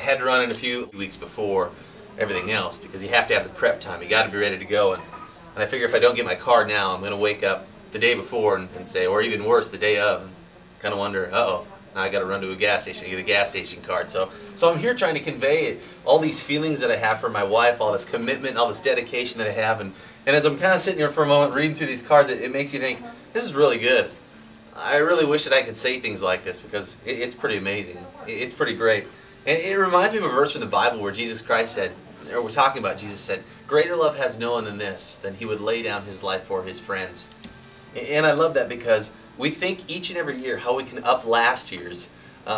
had to run in a few weeks before everything else because you have to have the prep time. You got to be ready to go. And I figure if I don't get my card now, I'm going to wake up the day before and say, or even worse, the day of, and kind of wonder, uh-oh, now I got to run to a gas station to get a gas station card. So I'm here trying to convey all these feelings that I have for my wife, all this commitment, all this dedication that I have. And as I'm kind of sitting here for a moment reading through these cards, it makes you think, this is really good. I really wish that I could say things like this because it's pretty amazing. It's pretty great. And it reminds me of a verse from the Bible where Jesus Christ said, or we're talking about, Jesus said, greater love has no one than this, than he would lay down his life for his friends. And I love that because we think each and every year how we can up last year's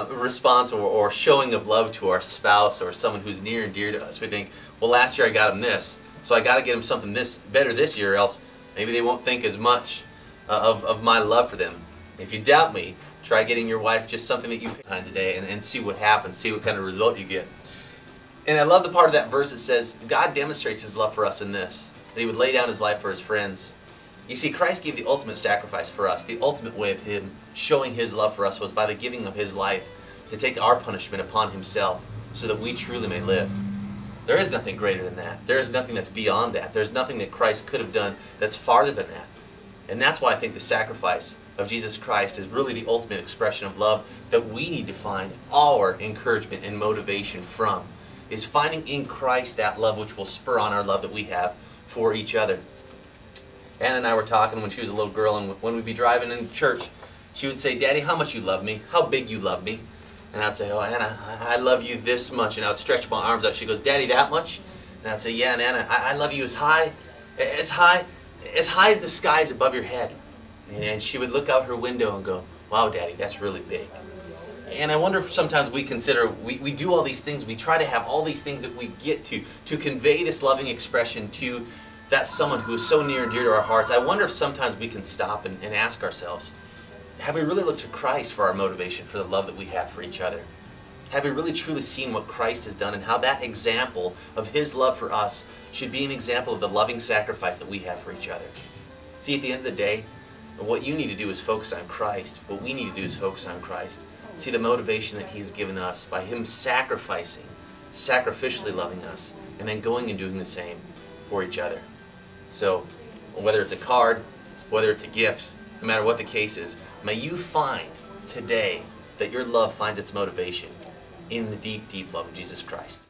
response or showing of love to our spouse or someone who's near and dear to us. We think, well, last year I got him this, so I got to get him something better this year, or else maybe they won't think as much of my love for them. If you doubt me, try getting your wife just something that you pick times a day and see what happens, see what kind of result you get. And I love the part of that verse that says, God demonstrates his love for us in this, that he would lay down his life for his friends. You see, Christ gave the ultimate sacrifice for us. The ultimate way of him showing his love for us was by the giving of his life to take our punishment upon himself so that we truly may live. There is nothing greater than that. There is nothing that's beyond that. There's nothing that Christ could have done that's farther than that. And that's why I think the sacrifice of Jesus Christ is really the ultimate expression of love that we need to find our encouragement and motivation from, is finding in Christ that love which will spur on our love that we have for each other. Anna and I were talking when she was a little girl, and when we'd be driving in church, she would say, Daddy, how much you love me? How big you love me? And I'd say, oh, Anna, I love you this much. And I would stretch my arms out. She goes, Daddy, that much? And I'd say, yeah, and Anna, I love you as high as the skies above your head. And she would look out her window and go, wow, Daddy, that's really big. And I wonder if sometimes we consider, we do all these things, we try to have all these things that we get to convey this loving expression to that someone who is so near and dear to our hearts. I wonder if sometimes we can stop and ask ourselves, have we really looked to Christ for our motivation for the love that we have for each other? Have we really truly seen what Christ has done and how that example of his love for us should be an example of the loving sacrifice that we have for each other? See, at the end of the day, what you need to do is focus on Christ. What we need to do is focus on Christ. See the motivation that he's given us by him sacrificing, sacrificially loving us, and then going and doing the same for each other. So, whether it's a card, whether it's a gift, no matter what the case is, may you find today that your love finds its motivation in the deep, deep love of Jesus Christ.